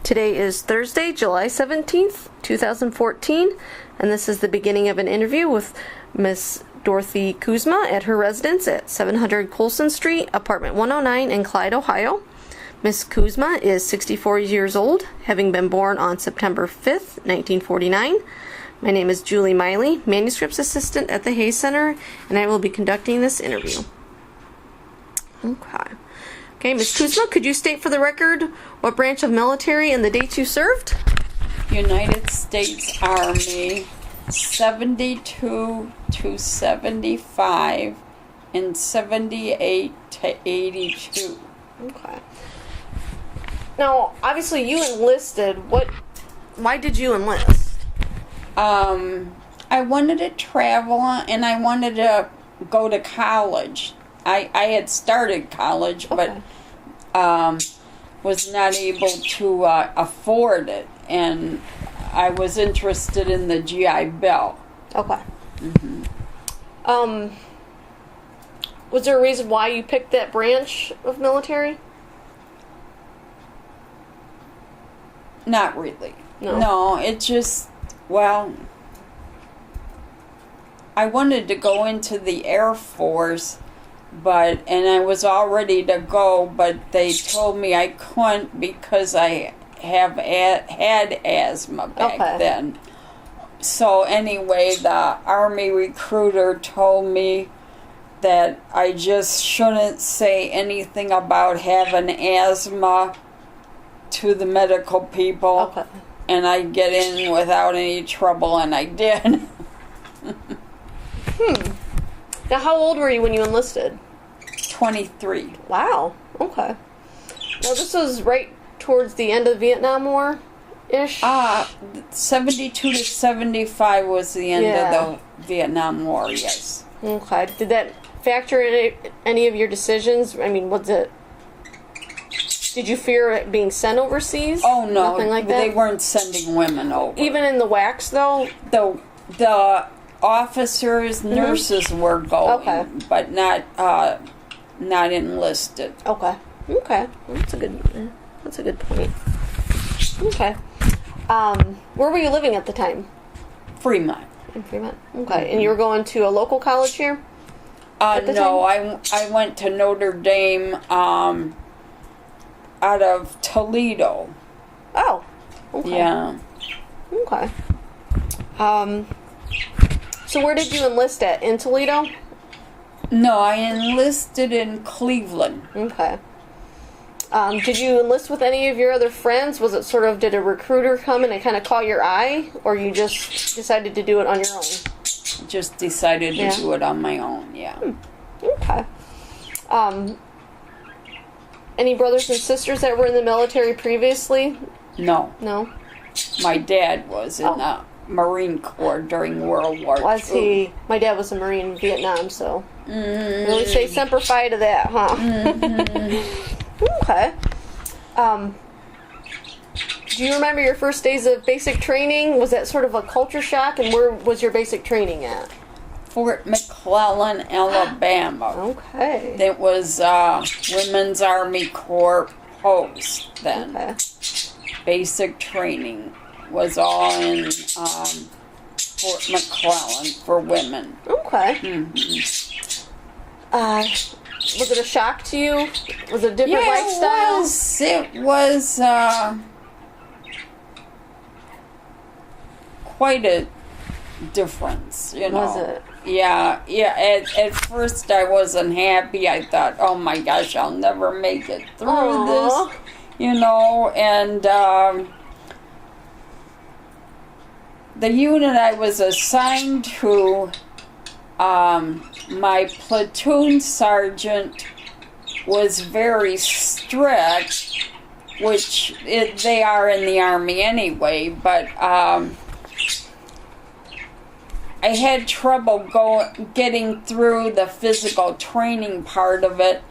Today is Thursday, July 17th, 2014, and this is the beginning of an interview with Miss Dorothy Kuzma at her residence at 700 Colson Street, apartment 109 in Clyde, Ohio. Miss Kuzma is 64 years old, having been born on September 5th, 1949. My name is Julie Miley, manuscripts assistant at the Hayes Center, and I will be conducting this interview. Okay, Ms. Kuzma, could you state for the record what branch of military and the dates you served? United States Army, 72 to 75, and 78 to 82. Okay. Now, obviously you enlisted. Why did you enlist? I wanted to travel and I wanted to go to college. I had started college, Okay. but was not able to afford it, and I was interested in the GI Bill. Okay. Was there a reason why you picked that branch of military? Not really. No. It just, well, I wanted to go into the Air Force, and I was all ready to go, but they told me I couldn't because I had asthma back then. So anyway, the Army recruiter told me that I just shouldn't say anything about having asthma to the medical people, and I'd get in without any trouble, and I did. Now, how old were you when you enlisted? 23. Wow. Okay. Now, this was right towards the end of the Vietnam War-ish? 72 to 75 was the end of the Vietnam War, yes. Okay. Did that factor in any of your decisions? I mean, did you fear it being sent overseas? Oh, no. Nothing like that? They weren't sending women over. Even in the WACs, though? The officers, nurses were going, but not enlisted. Okay. That's a good point. Okay. Where were you living at the time? Fremont. In Fremont. Okay. And you were going to a local college here? No, I went to Notre Dame out of Toledo. Oh. Okay. Yeah. Okay. So where did you enlist at? In Toledo? No, I enlisted in Cleveland. Okay. Did you enlist with any of your other friends? Was it did a recruiter come in and kind of caught your eye? Or you just decided to do it on your own? Just decided to do it on my own, yeah. Okay. Any brothers and sisters that were in the military previously? No. No? My dad was in the Marine Corps during World War II. Was he? My dad was a Marine in Vietnam, so really say Semper Fi to that, huh? Okay. Do you remember your first days of basic training? Was that sort of a culture shock? And where was your basic training at? Fort McClellan, Alabama. Okay. It was Women's Army Corps post then. Okay. Basic training was all in Fort McClellan for women. Okay. Was it a shock to you? Was it a different lifestyle? It was quite a difference, you know. Was it? Yeah. At first I wasn't happy. I thought, oh my gosh, I'll never make it through this, you know. And the unit I was assigned to, my platoon sergeant was very strict, which they are in the Army anyway, but I had trouble getting through the physical training part of it,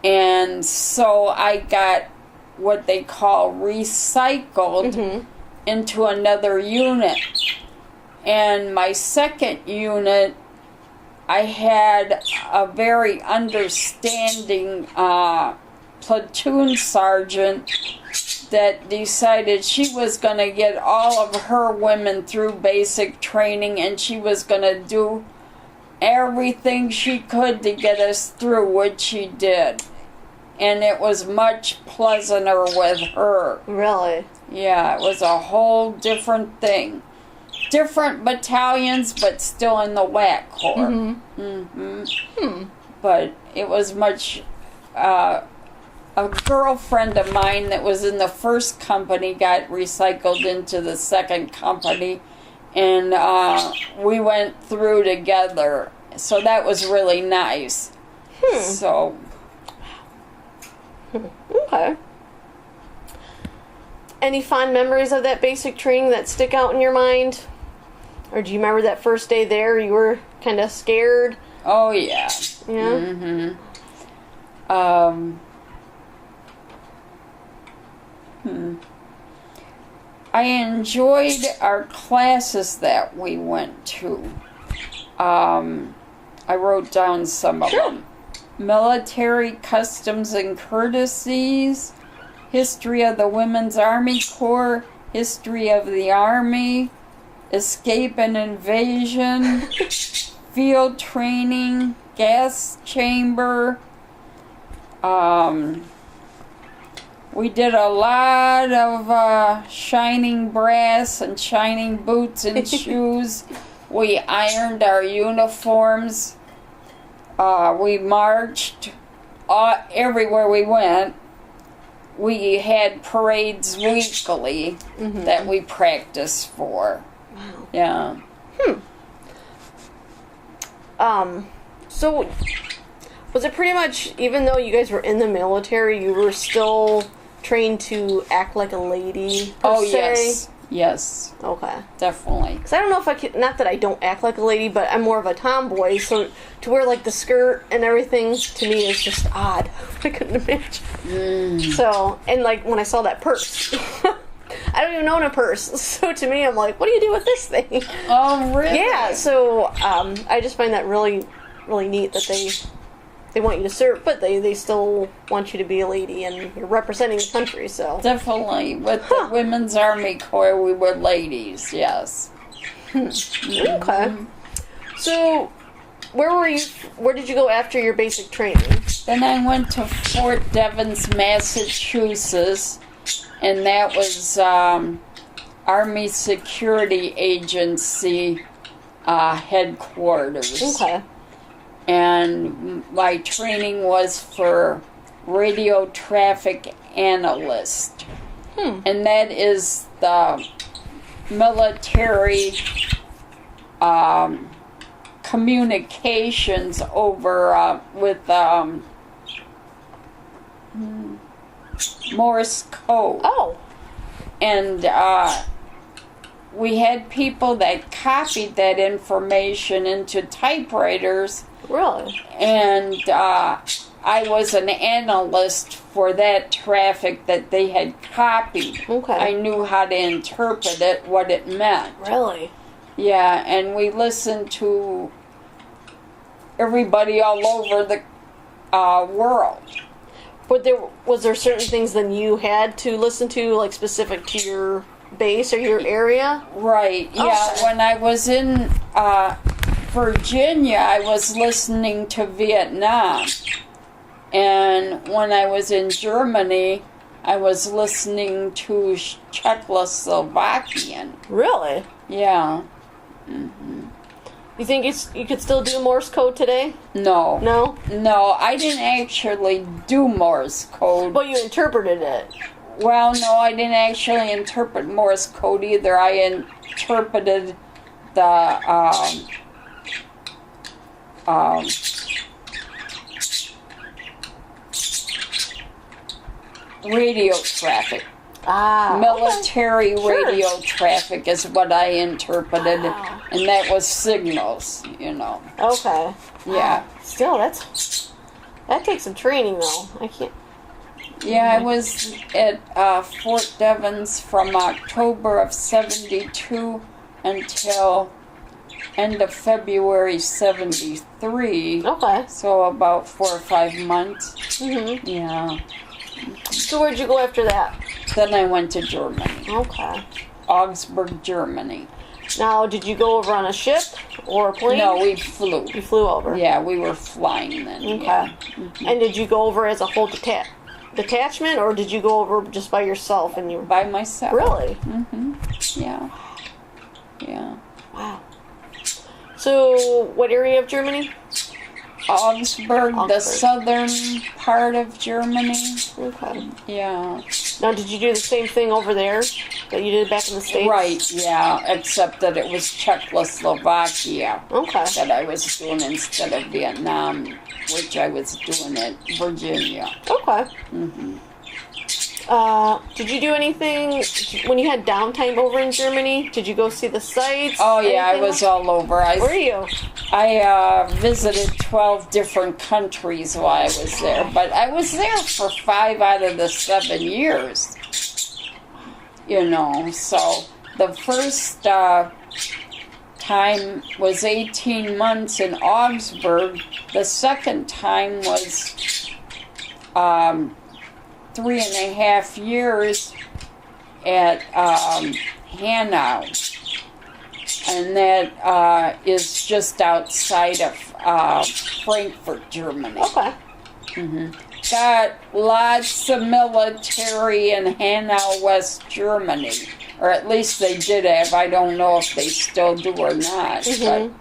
and so I got what they call recycled into another unit. And my second unit, I had a very understanding platoon sergeant that decided she was going to get all of her women through basic training, and she was going to do everything she could to get us through, which she did. And it was much pleasanter with her. Really? Yeah, it was a whole different thing. Different battalions, but still in the WAC Corps. But it was much... a girlfriend of mine that was in the first company got recycled into the second company, and we went through together. So that was really nice. So... Okay. Any fond memories of that basic training that stick out in your mind? Or do you remember that first day there, you were kind of scared? Oh, yeah. Yeah? I enjoyed our classes that we went to. I wrote down some of them. Military Customs and Courtesies, History of the Women's Army Corps, History of the Army, Escape and Invasion, Field Training, Gas Chamber. We did a lot of shining brass and shining boots and shoes. We ironed our uniforms. We marched everywhere we went. We had parades weekly that we practiced for. Wow. Yeah. So, was it pretty much, even though you guys were in the military, you were still trained to act like a lady, per se? Yes. Yes. Okay. Definitely. Because I don't know if I can, not that I don't act like a lady, but I'm more of a tomboy, so to wear like the skirt and everything, to me is just odd. I couldn't imagine. So, and like when I saw that purse, I don't even own a purse, so to me I'm like, what do you do with this thing? Oh, really? Yeah, so I just find that really, really neat that they want you to serve, but they still want you to be a lady, and you're representing the country, so. Definitely. With the Women's Army Corps, we were ladies, yes. Okay. So, where did you go after your basic training? Then I went to Fort Devens, Massachusetts, and that was Army Security Agency headquarters. Okay. And my training was for radio traffic analyst. And that is the military communications over with Morse Code. Oh. And we had people that copied that information into typewriters. Really? And I was an analyst for that traffic that they had copied. Okay. I knew how to interpret it, what it meant. Really? Yeah, and we listened to everybody all over the world. But was there certain things then you had to listen to, like specific to your base or your area? Right, yeah. Okay. When I was in Virginia, I was listening to Vietnam. And when I was in Germany, I was listening to Czechoslovakian. Really? Yeah. You think you could still do Morse code today? No. No? No, I didn't actually do Morse code. Well, you interpreted it. Well, no, I didn't actually interpret Morse code either. I interpreted the radio traffic. Military okay. radio traffic is what I interpreted, Wow. and that was signals, you know. Okay. Yeah. Still, that takes some training, though. I can't. Yeah, I was at Fort Devens from October of 72 until end of February 73. Okay. So about 4 or 5 months. Mm-hmm. Yeah. So where'd you go after that? Then I went to Germany, Okay. Augsburg, Germany. Now, did you go over on a ship or a plane? No, we flew. You flew over? Yeah, we were flying then. Okay. Yeah. And did you go over as a whole detachment, or did you go over just by yourself? And you By myself. Really? Yeah. Yeah. Wow. So, what area of Germany? Augsburg, the southern part of Germany. Okay. Yeah. Now, did you do the same thing over there that you did back in the States? Right, yeah, except that it was Czechoslovakia Okay. that I was doing instead of Vietnam, which I was doing at Virginia. Okay. Did you do anything when you had downtime over in Germany? Did you go see the sites? Oh, yeah, I Anything was like- all over. Where were you? I visited 12 different countries while I was there, but I was there for 5 out of the 7 years. You know, so the first time was 18 months in Augsburg. The second time was 3.5 years at Hanau. And that is just outside of Frankfurt, Germany. Okay. Got lots of military in Hanau, West Germany. Or at least they did have. I don't know if they still do or not. But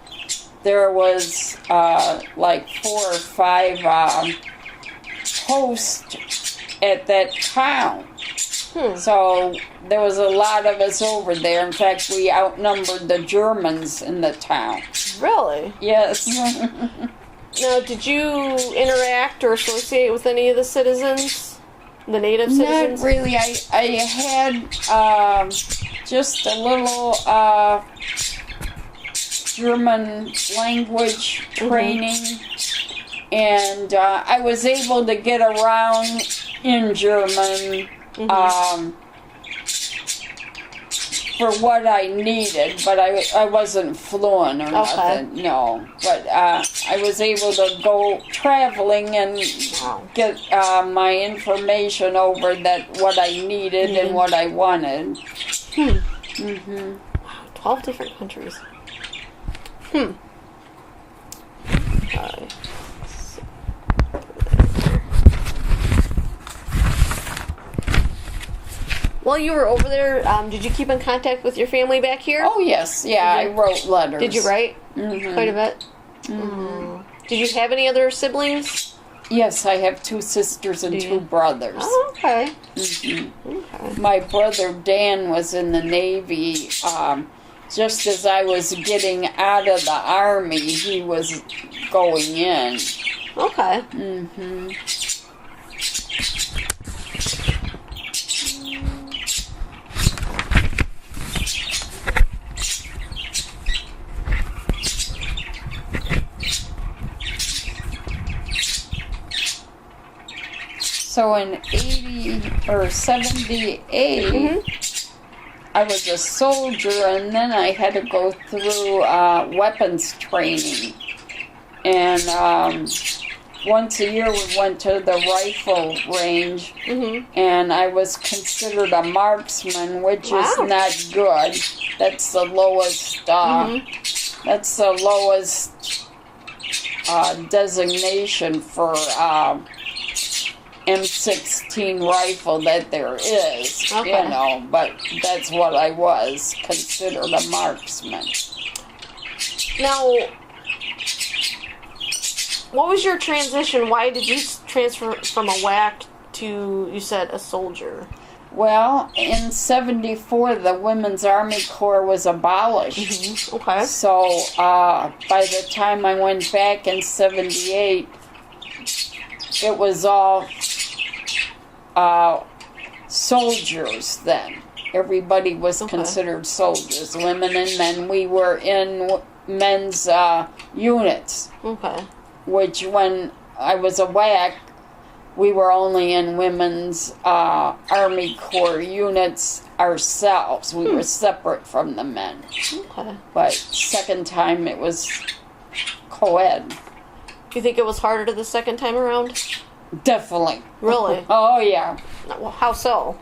there was like 4 or 5 posts at that town. So there was a lot of us over there. In fact, we outnumbered the Germans in the town. Really? Yes. Now, did you interact or associate with any of the citizens? The native citizens? Not really. I had just a little German language training. And I was able to get around in German for what I needed, but I wasn't fluent or nothing, no. But I was able to go traveling and get my information over that what I needed and what I wanted. 12 different countries. Okay. While you were over there, did you keep in contact with your family back here? Oh, yes. Yeah, I wrote letters. Did you write? Quite a bit? Did you have any other siblings? Yes, I have 2 sisters and 2 brothers. Oh, okay. Okay. My brother Dan was in the Navy. Just as I was getting out of the Army, he was going in. Okay. So in 80 or 78, I was a soldier, and then I had to go through weapons training. And once a year we went to the rifle range, and I was considered a marksman, which is not good. That's the lowest. That's the lowest designation for M16 rifle that there is, you know, but that's what I was, considered a marksman. Now, what was your transition? Why did you transfer from a WAC to, you said, a soldier? Well, in 74, the Women's Army Corps was abolished. Okay. So, by the time I went back in 78, it was all soldiers then. Everybody was considered soldiers, women and men. We were in men's units. Okay. Which, when I was a WAC, we were only in women's Army Corps units ourselves. We were separate from the men. Okay. But second time it was co-ed. Do you think it was harder the second time around? Definitely. Really? Oh, yeah. Well, how so?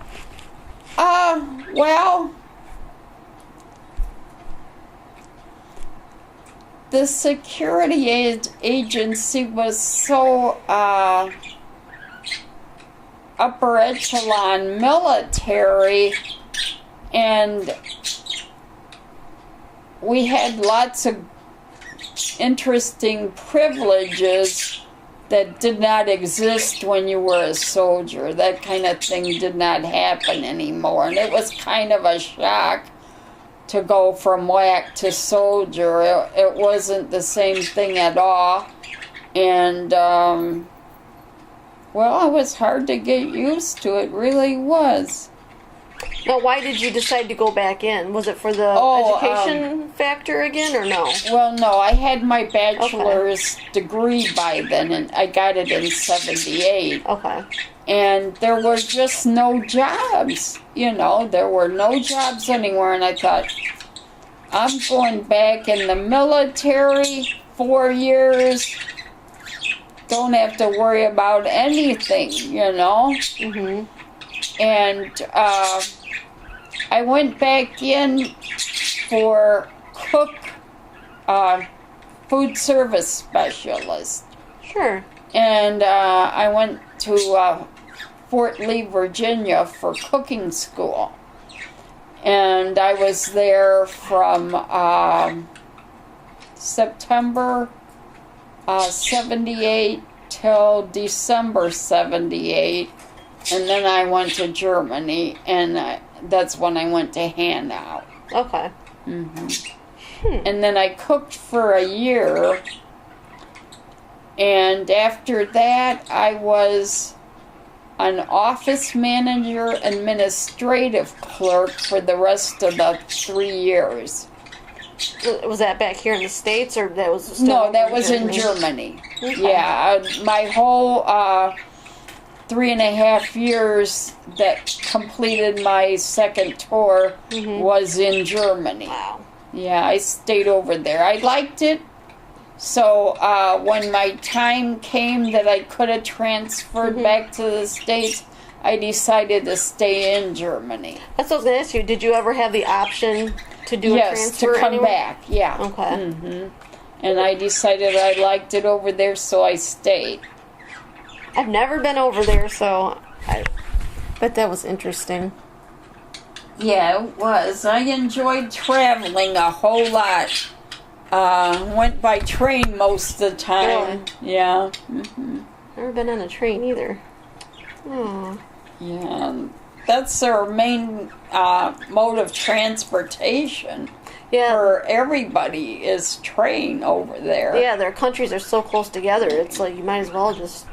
Well, the security agency was so upper echelon military, and we had lots of interesting privileges that did not exist when you were a soldier. That kind of thing did not happen anymore, and it was kind of a shock to go from WAC to soldier. It wasn't the same thing at all, and well, it was hard to get used to. It really was. Now, why did you decide to go back in? Was it for the education factor again, or no? Well, no, I had my bachelor's degree by then, and I got it in 78. Okay. And there were just no jobs, there were no jobs anywhere, and I thought, I'm going back in the military, 4 years, don't have to worry about anything, Mm-hmm. And I went back in for food service specialist. Sure. And I went to Fort Lee, Virginia for cooking school. And I was there from September 78 till December 78. And then I went to Germany, and that's when I went to Hanau. Okay. Mm-hmm. And then I cooked for a year, and after that I was an office manager, administrative clerk for the rest of the 3 years. Was that back here in the States, or that was still No, that was in Germany. Okay. Yeah, my whole 3.5 years that completed my second tour was in Germany. Wow. Yeah, I stayed over there. I liked it. So when my time came that I could have transferred back to the States, I decided to stay in Germany. That's what I was going to ask you. Did you ever have the option to do a transfer? Yes, to come anywhere? back. Yeah. Okay. Mm-hmm. And I decided I liked it over there, so I stayed. I've never been over there, so I bet that was interesting. Yeah, it was. I enjoyed traveling a whole lot. Went by train most of the time. Really? Yeah. Mm-hmm. Never been on a train either. Oh. Yeah, that's their main mode of transportation. Yeah. For everybody is train over there. Yeah, their countries are so close together. It's like you might as well just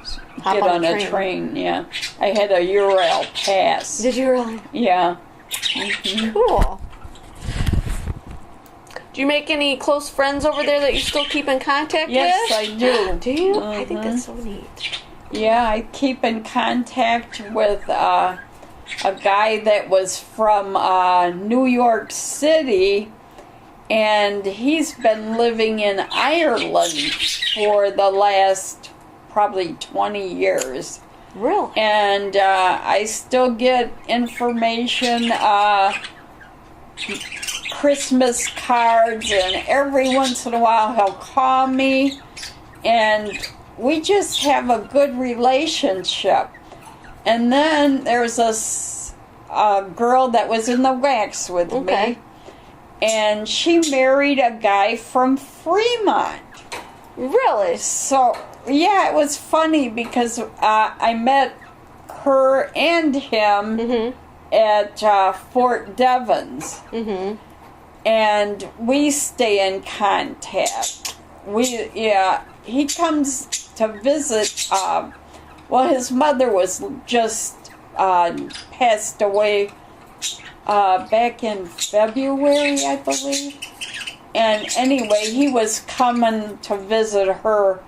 hop Get on a a train. Yeah, I had a Ural pass. Did you really? Yeah. Mm-hmm. Cool. Do you make any close friends over there that you still keep in contact Yes, with? I do. Do you? I think that's so neat. Yeah, I keep in contact with a guy that was from New York City, and he's been living in Ireland for the last probably 20 years. Really? And I still get information, Christmas cards, and every once in a while he'll call me, and we just have a good relationship. And then there's a girl that was in the wax with me, and she married a guy from Fremont. Really? So, yeah, it was funny because I met her and him at Fort Devens. Mm-hmm. And we stay in contact. He comes to visit. Well, his mother was just passed away back in February, I believe. And anyway, he was coming to visit her a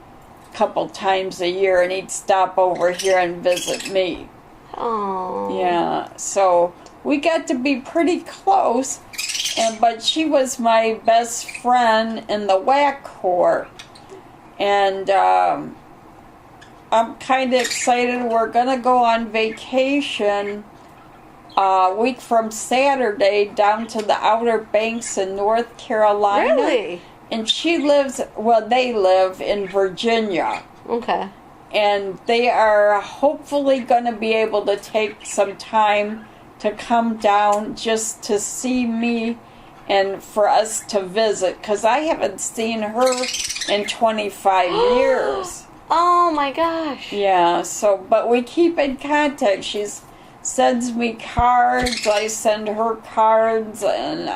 couple times a year, and he'd stop over here and visit me. Oh. Yeah, so we got to be pretty close, but she was my best friend in the WAC Corps. And I'm kind of excited. We're going to go on vacation a week from Saturday down to the Outer Banks in North Carolina. Really? And she lives, well, they live in Virginia. Okay. And they are hopefully going to be able to take some time to come down just to see me and for us to visit. Because I haven't seen her in 25 years. Oh my gosh. Yeah, so, but we keep in contact. She sends me cards. I send her cards. And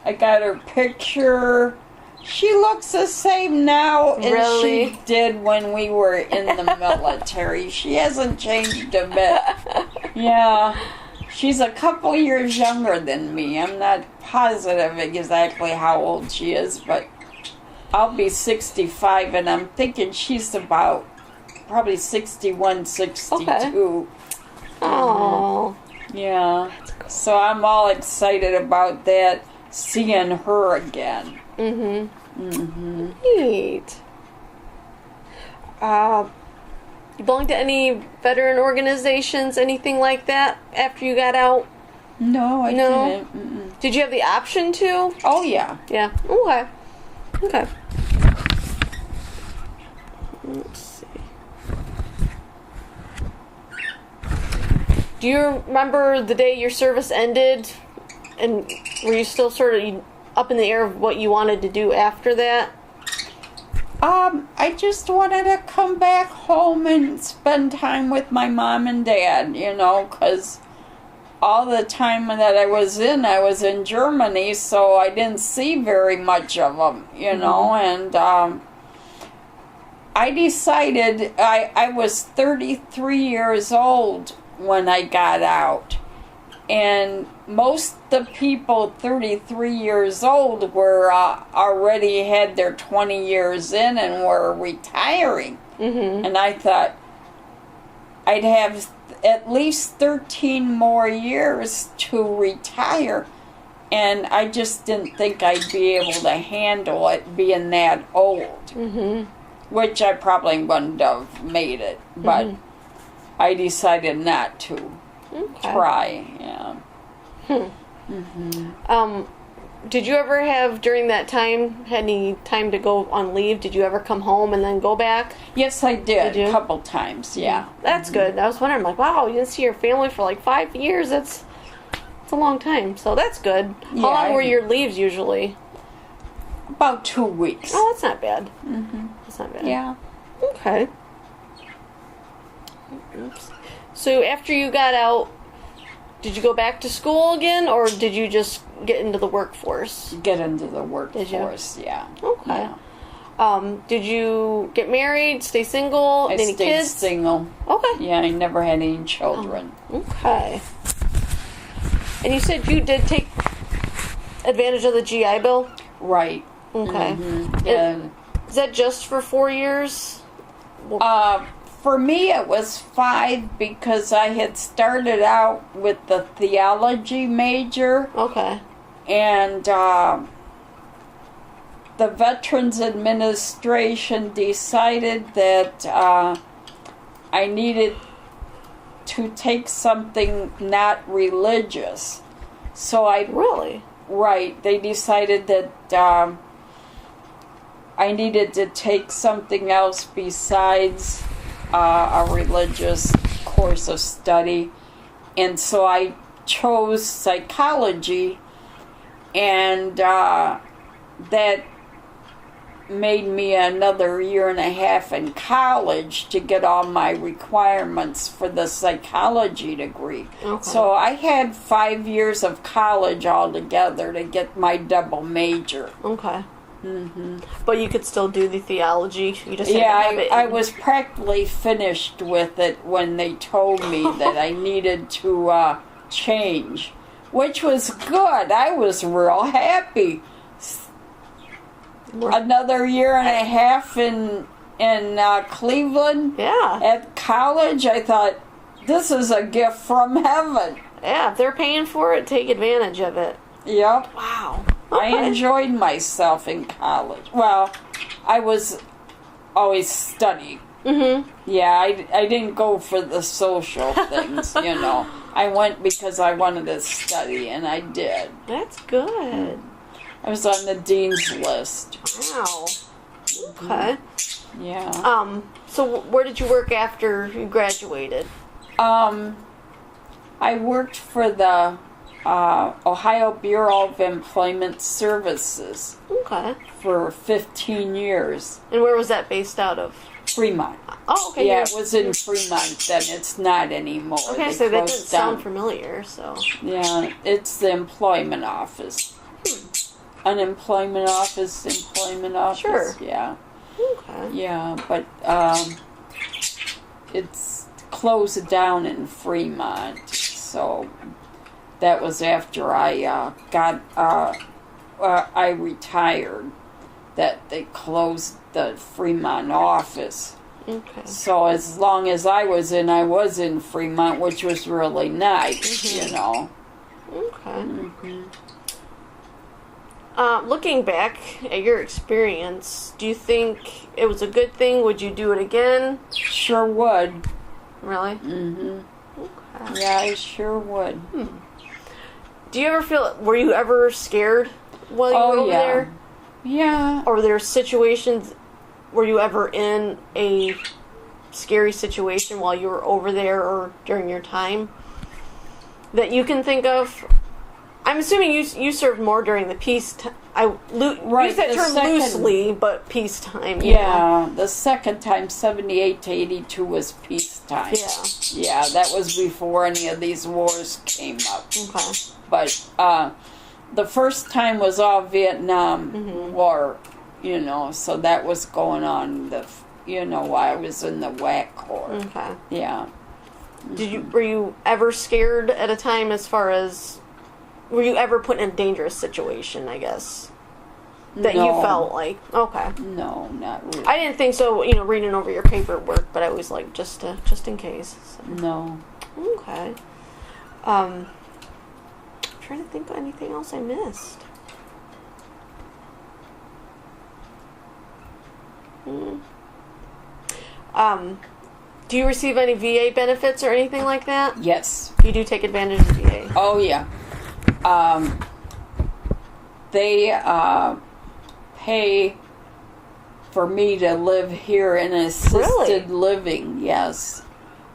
I got her picture. She looks the same now as she did when we were in the military. She hasn't changed a bit. Yeah. She's a couple years younger than me. I'm not positive exactly how old she is, but I'll be 65, and I'm thinking she's about probably 61, 62. Okay. Oh. Yeah. So I'm all excited about that, seeing her again. Neat. You belong to any veteran organizations, anything like that, after you got out? No, I didn't. Did you have the option to? Oh, yeah. Yeah. Okay. Okay. Let's see. Do you remember the day your service ended? And were you still sort of up in the air of what you wanted to do after that? I just wanted to come back home and spend time with my mom and dad, you know, because all the time that I was in Germany, so I didn't see very much of them, you know, and I decided I was 33 years old when I got out. And most the people 33 years old were already had their 20 years in and were retiring. And I thought I'd have at least 13 more years to retire. And I just didn't think I'd be able to handle it being that old. Which I probably wouldn't have made it. But I decided not to. Try, yeah. Did you ever have, during that time, had any time to go on leave? Did you ever come home and then go back? Yes, I did a couple times, yeah. That's good. I was wondering, like, wow, you didn't see your family for like 5 years. That's a long time. So that's good. How long were your leaves usually? About 2 weeks. Oh, that's not bad. That's not bad. Yeah. Okay. Oops. So after you got out, did you go back to school again, or did you just get into the workforce? Get into the workforce, yeah. Okay. Yeah. Did you get married, stay single, I any stayed kids? single. Okay. Yeah, I never had any children. Okay. And you said you did take advantage of the GI Bill? Right. Okay. Yeah. Is that just for 4 years? For me, it was 5 because I had started out with the theology major. Okay. And the Veterans Administration decided that I needed to take something not religious. So I... Really? Right. They decided that I needed to take something else besides a religious course of study. And so I chose psychology, and that made me another 1.5 years in college to get all my requirements for the psychology degree. Okay. So I had 5 years of college altogether to get my double major. Okay. But you could still do the theology. You just have it. I was practically finished with it when they told me that I needed to change, which was good. I was real happy. Another 1.5 years in Cleveland. Yeah. At college, I thought, this is a gift from heaven. Yeah, if they're paying for it, take advantage of it. Yep. Wow. I enjoyed myself in college. Well, I was always studying, Yeah, I didn't go for the social things, you know. I went because I wanted to study, and I did. That's good. I was on the dean's list. Wow. Okay. Yeah. So where did you work after you graduated? I worked for the Ohio Bureau of Employment Services Okay. for 15 years. And where was that based out of? Fremont. Oh, okay. Yeah, it was in Fremont then. It's not anymore. Okay, They so that closed didn't sound down. familiar, so. Yeah, it's the employment office. Unemployment office, employment office. Sure. Yeah. Okay. Yeah, but it's closed down in Fremont. So that was after I I retired. That they closed the Fremont office. Okay. So as long as I was in Fremont, which was really nice, you know. Okay. Mm-hmm. Looking back at your experience, do you think it was a good thing? Would you do it again? Sure would. Really? Mm-hmm. Okay. Yeah, I sure would. Do you ever feel, were you ever scared while you were over there? Yeah. Or were there situations, were you ever in a scary situation while you were over there or during your time that you can think of? I'm assuming you served more during the peace time. Right, use that the term second- loosely, but peacetime. Yeah, the second time, 78 to 82, was peacetime. Yeah. Yeah, that was before any of these wars came up. Okay. But the first time was all Vietnam War, you know, so that was going on, while I was in the WAC Corps. Okay. Yeah. Were you ever scared at a time as far as, were you ever put in a dangerous situation, I guess? That No. you felt like, okay. No, not really. I didn't think so, reading over your paperwork, but I was like, just in case. So. No. Okay. I'm trying to think of anything else I missed. Do you receive any VA benefits or anything like that? Yes. You do take advantage of VA. Oh, yeah. They pay for me to live here in assisted living, yes.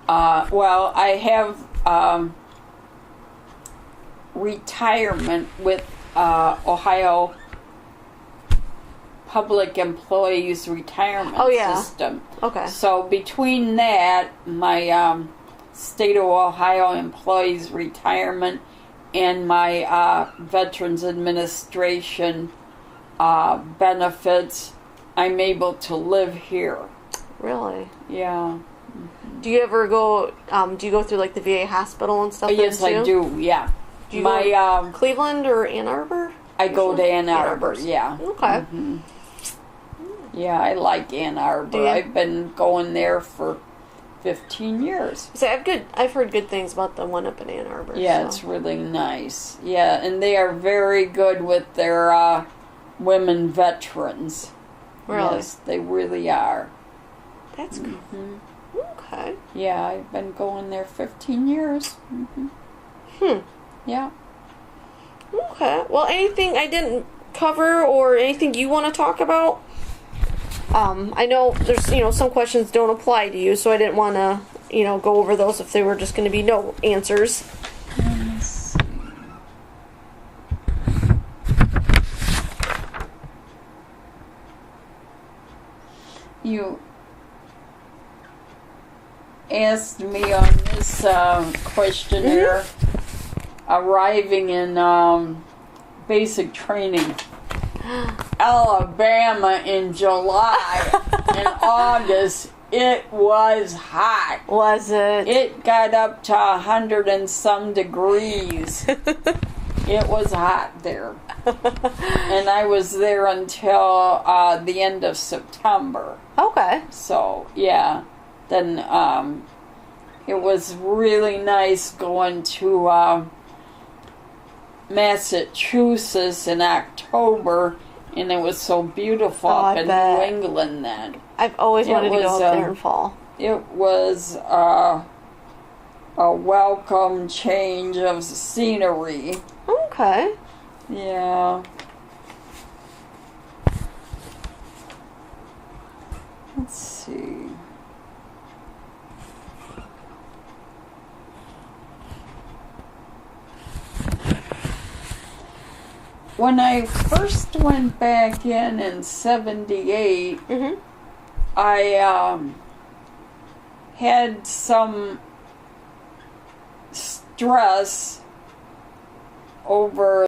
Well, I have retirement with Ohio Public Employees Retirement System. Okay. So between that, my State of Ohio Employees Retirement and my Veterans Administration benefits, I'm able to live here. Really? Yeah. Do you ever go? Do you go through like the VA hospital and stuff? Yes, then, I too? do. Yeah. Do you My go Cleveland or Ann Arbor? I go to Ann Arbor. Arbor. Yeah. Okay. Mm-hmm. Yeah, I like Ann Arbor. Do you? I've been going there for 15 years. So I've heard good things about the one up in Ann Arbor. Yeah, so. it's really nice. Yeah, and they are very good with their women veterans. Really? Yes, they really are. That's cool. Mm-hmm. Okay. Yeah, I've been going there 15 years. Mm-hmm. Yeah. Okay. Well, anything I didn't cover or anything you want to talk about? I know there's, some questions don't apply to you, so I didn't want to, go over those if they were just going to be no answers. Let's see. You asked me on this questionnaire arriving in basic training. Alabama in July. In August, it was hot. Was it? It got up to 100 and some degrees. It was hot there. And I was there until the end of September. Okay. So, yeah. Then it was really nice going to Massachusetts in October, and it was so beautiful up in bet. New England then. I've always wanted to go up there and fall. It was a welcome change of scenery. Okay. Yeah. Let's see. When I first went back in 78, I had some stress over